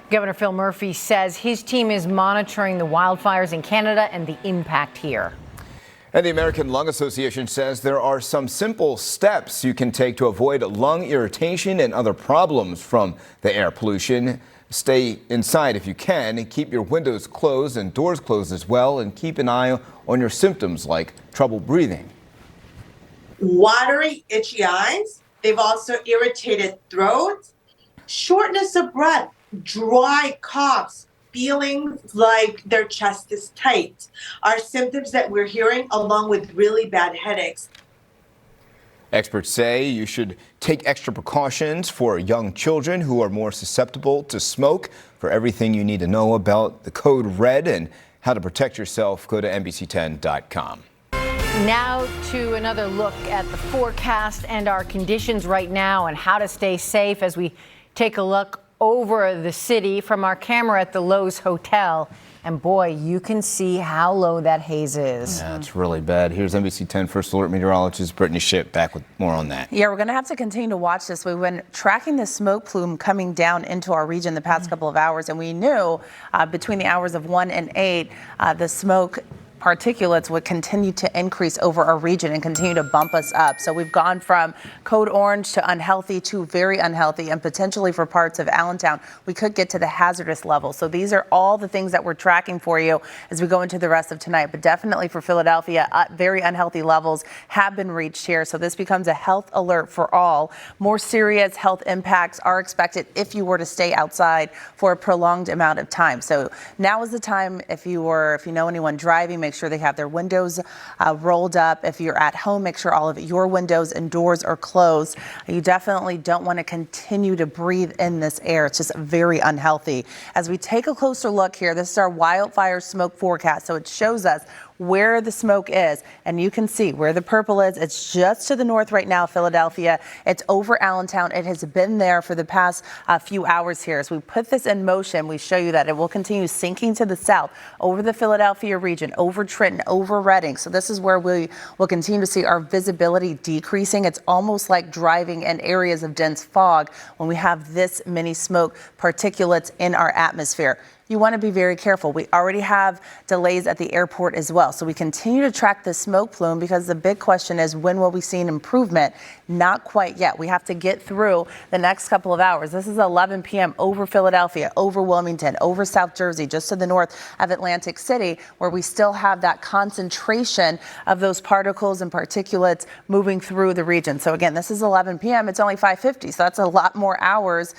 S2: Governor Phil Murphy says his team is monitoring the wildfires in Canada and the impact here.
S12: And the American Lung Association says there are some simple steps you can take to avoid lung irritation and other problems from the air pollution. Stay inside if you can, and keep your windows closed and doors closed as well, and keep an eye on your symptoms like trouble breathing.
S21: Watery, itchy eyes. They've also irritated throat, shortness of breath, dry coughs, feeling like their chest is tight are symptoms that we're hearing, along with really bad headaches.
S12: Experts say you should take extra precautions for young children who are more susceptible to smoke. For everything you need to know about the code red and how to protect yourself, go to NBC10.com.
S2: Now to another look at the forecast and our conditions right now and how to stay safe as we take a look over the city from our camera at the Lowe's Hotel. And boy, you can see how low that haze is.
S12: Yeah, it's really bad. Here's NBC10 First Alert meteorologist Brittany Shipp back with more on that.
S4: Yeah, we're going to have to continue to watch this. We've been tracking the smoke plume coming down into our region the past couple of hours, and we knew between the hours of 1 and 8, the smoke particulates would continue to increase over our region and continue to bump us up. So we've gone from code orange to unhealthy to very unhealthy, and potentially for parts of Allentown, we could get to the hazardous level. So these are all the things that we're tracking for you as we go into the rest of tonight. But definitely for Philadelphia, very unhealthy levels have been reached here. So this becomes a health alert for all. More serious health impacts are expected if you were to stay outside for a prolonged amount of time. So now is the time, if you know anyone driving, make sure they have their windows rolled up. If you're at home, make sure all of your windows and doors are closed. You definitely don't want to continue to breathe in this air. It's just very unhealthy. As we take a closer look here, this is our wildfire smoke forecast. So it shows us where the smoke is, and you can see where the purple is. It's just to the north right now, Philadelphia. It's over Allentown. It has been there for the past few hours here. As we put this in motion, we show you that it will continue sinking to the south over the Philadelphia region, over Trenton, over Reading. So this is where we will continue to see our visibility decreasing. It's almost like driving in areas of dense fog when we have this many smoke particulates in our atmosphere. You want to be very careful. We already have delays at the airport as well. So we continue to track the smoke plume because the big question is, when will we see an improvement? Not quite yet. We have to get through the next couple of hours. This is 11 p.m. over Philadelphia, over Wilmington, over South Jersey, just to the north of Atlantic City, where we still have that concentration of those particles and particulates moving through the region. So again, this is 11 p.m. It's only 5:50. So that's a lot more hours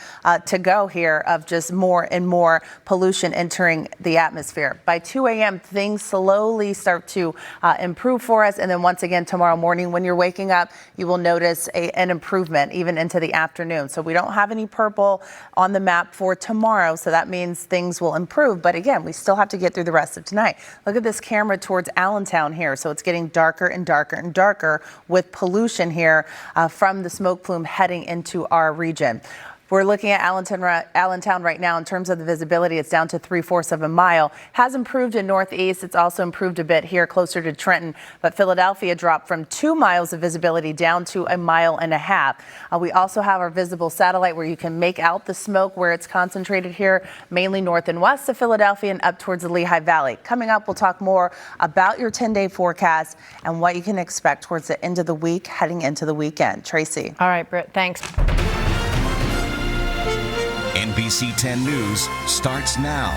S4: to go here of just more and more pollution entering the atmosphere. By 2 a.m., things slowly start to improve for us. And then once again, tomorrow morning, when you're waking up, you will notice an improvement even into the afternoon. So we don't have any purple on the map for tomorrow. So that means things will improve. But again, we still have to get through the rest of tonight. Look at this camera towards Allentown here. So it's getting darker and darker and darker with pollution here from the smoke plume heading into our region. We're looking at Allentown right now in terms of the visibility. It's down to 3/4 of a mile. Has improved in northeast. It's also improved a bit here closer to Trenton. But Philadelphia dropped from 2 miles of visibility down to 1.5 miles. We also have our visible satellite where you can make out the smoke where it's concentrated here, mainly north and west of Philadelphia and up towards the Lehigh Valley. Coming up, we'll talk more about your 10-day forecast and what you can expect towards the end of the week heading into the weekend. Tracy.
S2: All right, Britt, thanks.
S1: NBC 10 News starts now.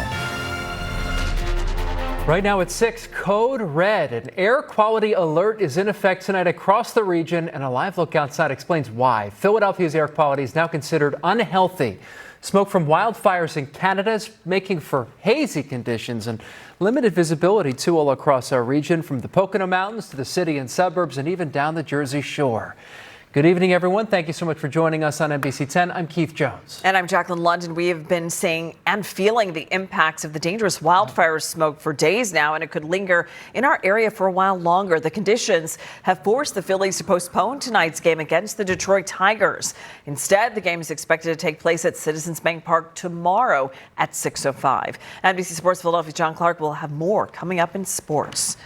S6: Right now it's 6, code red. An air quality alert is in effect tonight across the region, and a live look outside explains why. Philadelphia's air quality is now considered unhealthy. Smoke from wildfires in Canada is making for hazy conditions and limited visibility too all across our region, from the Pocono Mountains to the city and suburbs and even down the Jersey Shore. Good evening, everyone. Thank you so much for joining us on NBC 10. I'm Keith Jones.
S3: And I'm Jacqueline London. We have been seeing and feeling the impacts of the dangerous wildfire smoke for days now, and it could linger in our area for a while longer. The conditions have forced the Phillies to postpone tonight's game against the Detroit Tigers. Instead, the game is expected to take place at Citizens Bank Park tomorrow at 6:05. NBC Sports Philadelphia John Clark will have more coming up in sports.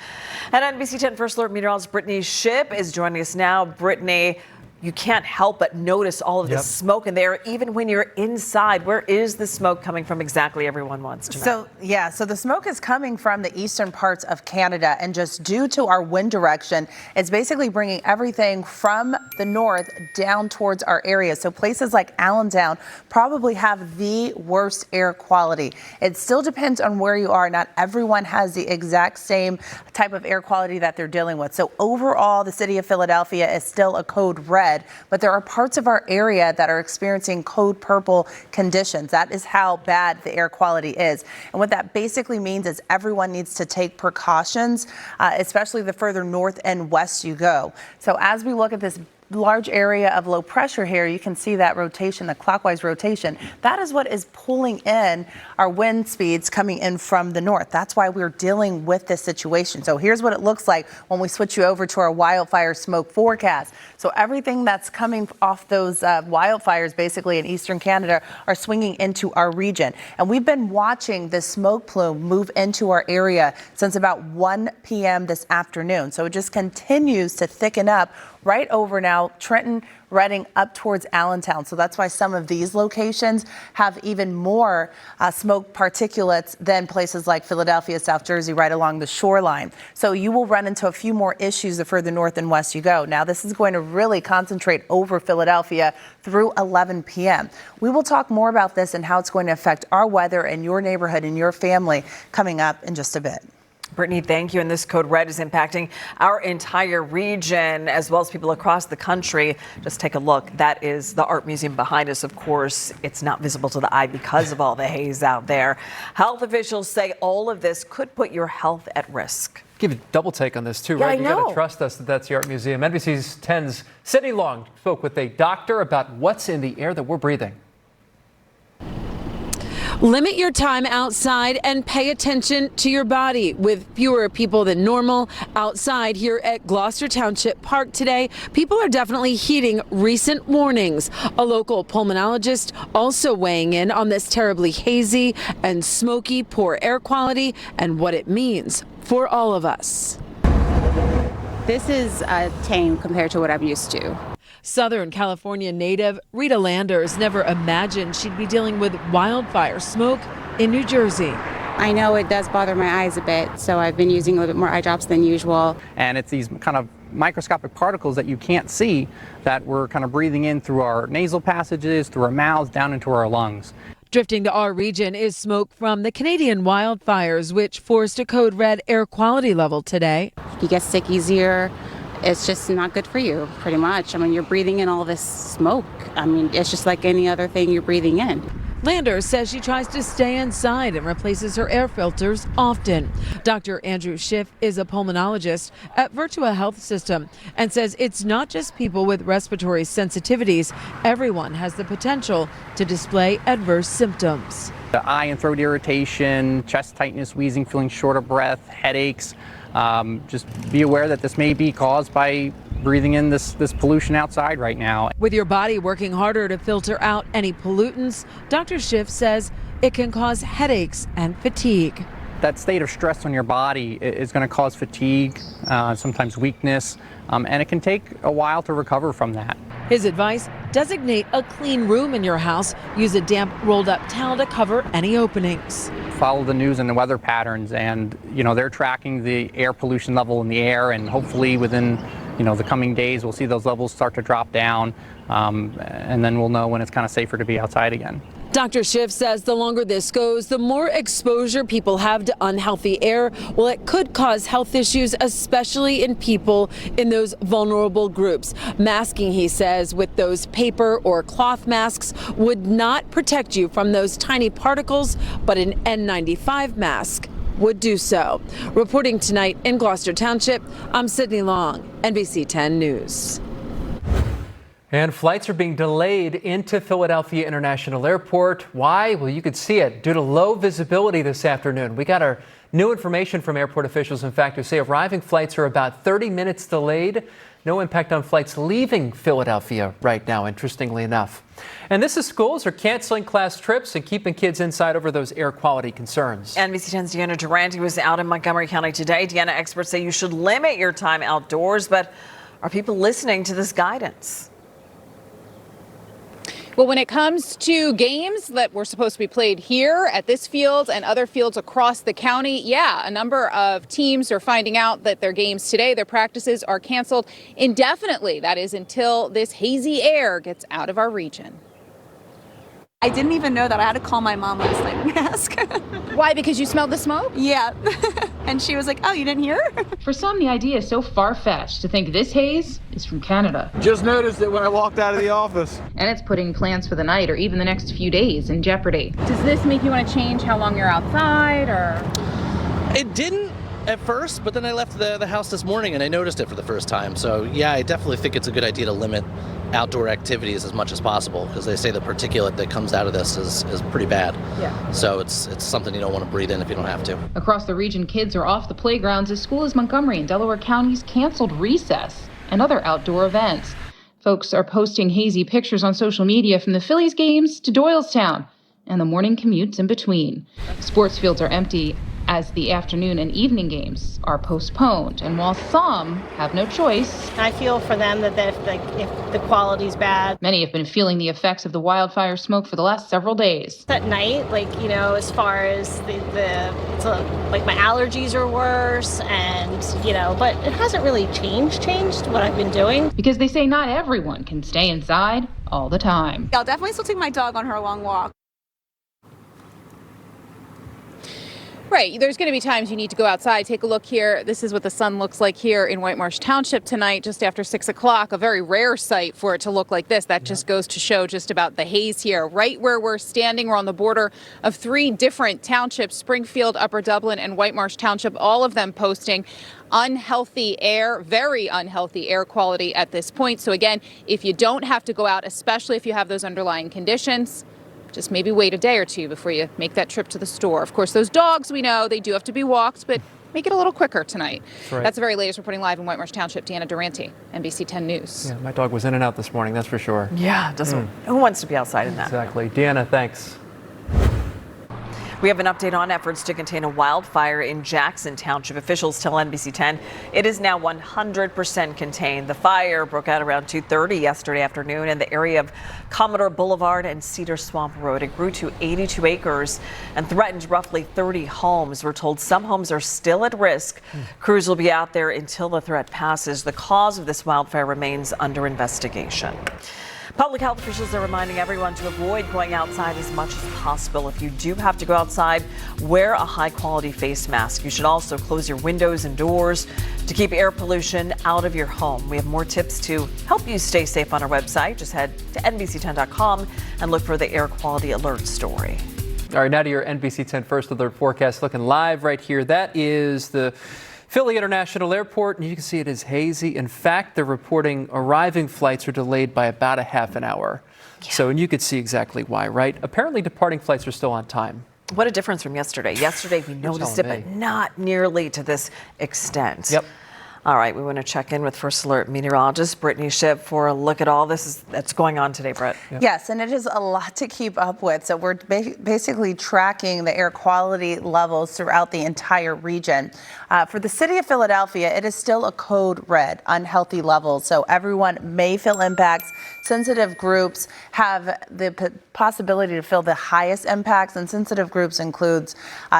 S3: And NBC 10 First Alert meteorologist Brittany Shipp is joining us now. Brittany, you can't help but notice all of this smoke in there, even when you're inside. Where is the smoke coming from exactly? Everyone wants to know.
S4: So the smoke is coming from the eastern parts of Canada, and just due to our wind direction, it's basically bringing everything from the north down towards our area. So places like Allentown probably have the worst air quality. It still depends on where you are. Not everyone has the exact same type of air quality that they're dealing with. So overall, the city of Philadelphia is still a code red, but there are parts of our area that are experiencing code purple conditions. That is how bad the air quality is. And what that basically means is everyone needs to take precautions, especially the further north and west you go. So as we look at this large area of low pressure here, you can see that rotation, the clockwise rotation. That is what is pulling in our wind speeds coming in from the north. That's why we're dealing with this situation. So here's what it looks like when we switch you over to our wildfire smoke forecast. So everything that's coming off those wildfires basically in eastern Canada are swinging into our region. And we've been watching this smoke plume move into our area since about 1 p.m. this afternoon. So it just continues to thicken up right over now, Trenton, Reading, up towards Allentown. So that's why some of these locations have even more smoke particulates than places like Philadelphia, South Jersey, right along the shoreline. So you will run into a few more issues the further north and west you go. Now, this is going to really concentrate over Philadelphia through 11 p.m. We will talk more about this and how it's going to affect our weather and your neighborhood and your family coming up in just a bit.
S3: Brittany, thank you. And this code red is impacting our entire region as well as people across the country. Just take a look. That is the art museum behind us. Of course, it's not visible to the eye because of all the haze out there. Health officials say all of this could put your health at risk.
S6: Give a double take on this too,
S2: Yeah,
S6: right?
S2: I
S6: You got
S2: know.
S6: to trust us that that's the art museum. NBC's 10's Sydney Long spoke with a doctor about what's in the air that we're breathing.
S5: Limit your time outside and pay attention to your body. With fewer people than normal outside here at Gloucester Township Park today, people are definitely heeding recent warnings. A local pulmonologist also weighing in on this terribly hazy and smoky poor air quality and what it means for all of us.
S7: This is tame compared to what I'm used to.
S5: Southern California native Rita Landers never imagined she'd be dealing with wildfire smoke in New Jersey.
S7: I know it does bother my eyes a bit, so I've been using a little bit more eye drops than usual.
S22: And it's these kind of microscopic particles that you can't see that we're kind of breathing in through our nasal passages, through our mouths, down into our lungs.
S5: Drifting to our region is smoke from the Canadian wildfires, which forced a code red air quality level today.
S7: You get sick easier. It's just not good for you, pretty much. I mean, you're breathing in all this smoke. I mean, it's just like any other thing you're breathing in.
S5: Landers says she tries to stay inside and replaces her air filters often. Dr. Andrew Schiff is a pulmonologist at Virtua Health System and says it's not just people with respiratory sensitivities. Everyone has the potential to display adverse symptoms.
S22: The eye and throat irritation, chest tightness, wheezing, feeling short of breath, headaches. Just be aware that this may be caused by breathing in this pollution outside right now.
S5: With your body working harder to filter out any pollutants, Dr. Schiff says it can cause headaches and fatigue.
S22: That state of stress on your body is going to cause fatigue, sometimes weakness, and it can take a while to recover from that.
S5: His advice, designate a clean room in your house. Use a damp rolled up towel to cover any openings.
S22: Follow the news and the weather patterns, and they're tracking the air pollution level in the air, and hopefully within the coming days we'll see those levels start to drop down, and then we'll know when it's kind of safer to be outside again.
S5: Dr. Schiff says the longer this goes, the more exposure people have to unhealthy air. Well, it could cause health issues, especially in people in those vulnerable groups. Masking, he says, with those paper or cloth masks would not protect you from those tiny particles, but an N95 mask would do so. Reporting tonight in Gloucester Township, I'm Sydney Long, NBC 10 News.
S6: And flights are being delayed into Philadelphia International Airport. Why? Well, you could see it due to low visibility this afternoon. We got our new information from airport officials, in fact, who say arriving flights are about 30 minutes delayed. No impact on flights leaving Philadelphia right now, interestingly enough. And this is schools are canceling class trips and keeping kids inside over those air quality concerns.
S3: NBC 10's Deanna Durante was out in Montgomery County today. Deanna, experts say you should limit your time outdoors, but are people listening to this guidance?
S14: Well, when it comes to games that were supposed to be played here at this field and other fields across the county, a number of teams are finding out that their games today, their practices are canceled indefinitely. That is until this hazy air gets out of our region.
S23: I didn't even know that. I had to call my mom last night and ask.
S14: Why? Because you smelled the smoke?
S23: Yeah. And she was like, oh, you didn't hear?
S16: For some, the idea is so far-fetched to think this haze is from Canada.
S24: Just noticed it when I walked out of the office.
S16: And it's putting plans for the night or even the next few days in jeopardy.
S14: Does this make you want to change how long you're outside, or?
S24: It didn't,
S8: at first, but then I left the house this morning and I noticed it for the first time. So yeah, I definitely think it's a good idea to limit outdoor activities as much as possible, because they say the particulate that comes out of this is pretty bad.
S16: Yeah.
S8: So it's something you don't want to breathe in if you don't have to.
S16: Across the region, kids are off the playgrounds as schools in Montgomery and Delaware counties canceled recess and other outdoor events. Folks are posting hazy pictures on social media from the Phillies games to Doylestown and the morning commutes in between. Sports fields are empty as the afternoon and evening games are postponed. And while some have no choice,
S13: I feel for them that if the quality's bad.
S16: Many have been feeling the effects of the wildfire smoke for the last several days.
S13: At night, as far as my allergies are worse, and but it hasn't really changed what I've been doing.
S16: Because they say not everyone can stay inside all the time.
S23: I'll definitely still take my dog on her long walk.
S14: Right. There's going to be times you need to go outside. Take a look here. This is what the sun looks like here in White Marsh Township tonight, just after 6 o'clock. A very rare sight for it to look like this. That just goes to show just about the haze here. Right where we're standing, we're on the border of 3 different townships, Springfield, Upper Dublin, and White Marsh Township, all of them posting unhealthy air, very unhealthy air quality at this point. So again, if you don't have to go out, especially if you have those underlying conditions, just maybe wait a day or two before you make that trip to the store. Of course, those dogs, we know, they do have to be walked, but make it a little quicker tonight.
S6: Right.
S14: That's the very latest reporting live in White Marsh Township. Deanna Durante, NBC10 News.
S6: Yeah, my dog was in and out this morning, that's for sure.
S3: Yeah, who wants to be outside in that?
S6: Exactly. Deanna, thanks.
S3: We have an update on efforts to contain a wildfire in Jackson Township. Officials tell NBC10 it is now 100% contained. The fire broke out around 2:30 yesterday afternoon in the area of Commodore Boulevard and Cedar Swamp Road. It grew to 82 acres and threatened roughly 30 homes. We're told some homes are still at risk. Crews will be out there until the threat passes. The cause of this wildfire remains under investigation. Public health officials are reminding everyone to avoid going outside as much as possible. If you do have to go outside, wear a high-quality face mask. You should also close your windows and doors to keep air pollution out of your home. We have more tips to help you stay safe on our website. Just head to NBC10.com and look for the air quality alert story.
S6: All right, now to your NBC10 First Alert forecast. Looking live right here. That is the Philly International Airport, and you can see it is hazy. In fact, they're reporting arriving flights are delayed by about a half an hour. Yeah. And you could see exactly why, right? Apparently, departing flights are still on time.
S3: What a difference from yesterday. Yesterday, we noticed it, but not nearly to this extent.
S6: Yep.
S3: All right, we want to check in with First Alert meteorologist Brittany Shipp for a look at all this that's going on today, Britt.
S4: Yep. Yes, and it is a lot to keep up with. So we're basically tracking the air quality levels throughout the entire region. For the city of Philadelphia, it is still a code red, unhealthy levels. So everyone may feel impacts. Sensitive groups have the possibility to feel the highest impacts, and sensitive groups includes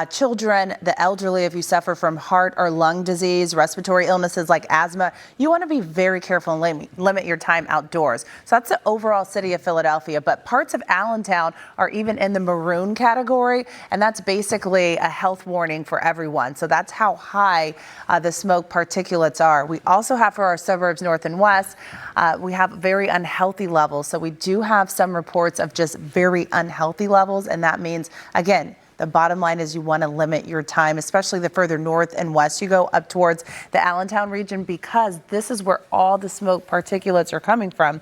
S4: children, the elderly. If you suffer from heart or lung disease, respiratory illnesses like asthma, you want to be very careful and limit your time outdoors. So that's the overall city of Philadelphia, but parts of Allentown are even in the maroon category, and that's basically a health warning for everyone. So that's how high the smoke particulates are. We also have for our suburbs north and west, we have very unhealthy levels. So we do have some reports of just very unhealthy levels, and that means, again, the bottom line is you want to limit your time, especially the further north and west you go up towards the Allentown region, because this is where all the smoke particulates are coming from.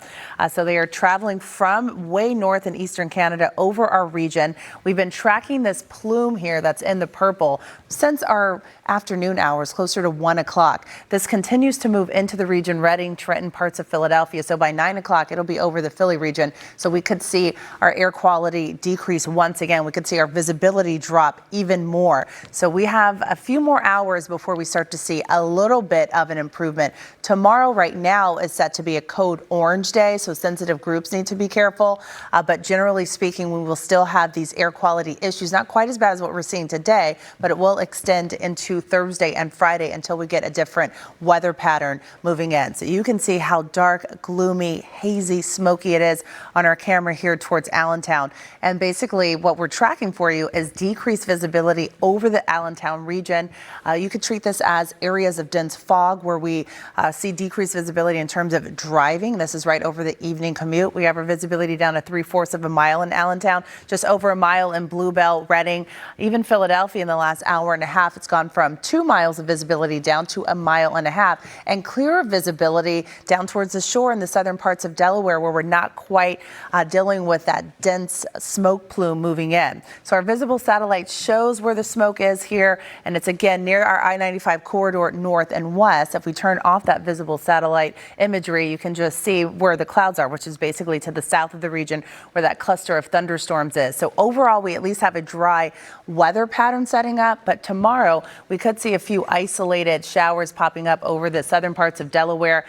S4: So they are traveling from way north in eastern Canada over our region. We've been tracking this plume here that's in the purple since our afternoon hours, closer to 1 o'clock. This continues to move into the region, Reading, Trenton, parts of Philadelphia. So by 9 o'clock, it'll be over the Philly region. So we could see our air quality decrease once again. We could see our visibility drop even more. So we have a few more hours before we start to see a little bit of an improvement. Tomorrow right now is set to be a code orange day, so sensitive groups need to be careful. But generally speaking, we will still have these air quality issues, not quite as bad as what we're seeing today, but it will extend into Thursday and Friday until we get a different weather pattern moving in. So you can see how dark, gloomy, hazy, smoky it is on our camera here towards Allentown. And basically what we're tracking for you is with decreased visibility over the Allentown region. You could treat this as areas of dense fog where we see decreased visibility in terms of driving. This is right over the evening commute. We have our visibility down to 3/4 of a mile in Allentown, just over a mile in Bluebell, Reading, even Philadelphia in the last hour and a half. It's gone from 2 miles of visibility down to a mile and a half, and clearer visibility down towards the shore in the southern parts of Delaware where we're not quite dealing with that dense smoke plume moving in. So our visible satellite shows where the smoke is here, and it's again near our I-95 corridor north and west. If we turn off that visible satellite imagery, you can just see where the clouds are, which is basically to the south of the region where that cluster of thunderstorms is. So overall, we at least have a dry weather pattern setting up, but tomorrow we could see a few isolated showers popping up over the southern parts of Delaware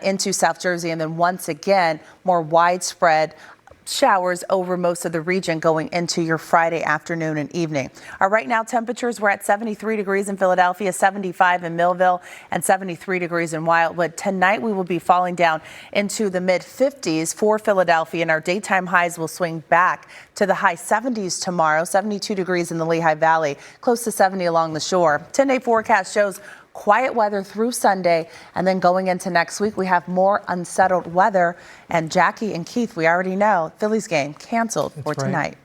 S4: into South Jersey, and then once again, more widespread showers over most of the region going into your Friday afternoon and evening. Right now, temperatures, we're at 73 degrees in Philadelphia, 75 in Millville, and 73 degrees in Wildwood. Tonight, we will be falling down into the mid-50s for Philadelphia, and our daytime highs will swing back to the high 70s tomorrow, 72 degrees in the Lehigh Valley, close to 70 along the shore. 10-day forecast shows quiet weather through Sunday, and then going into next week, we have more unsettled weather. And Jackie and Keith, we already know Phillies game canceled for tonight.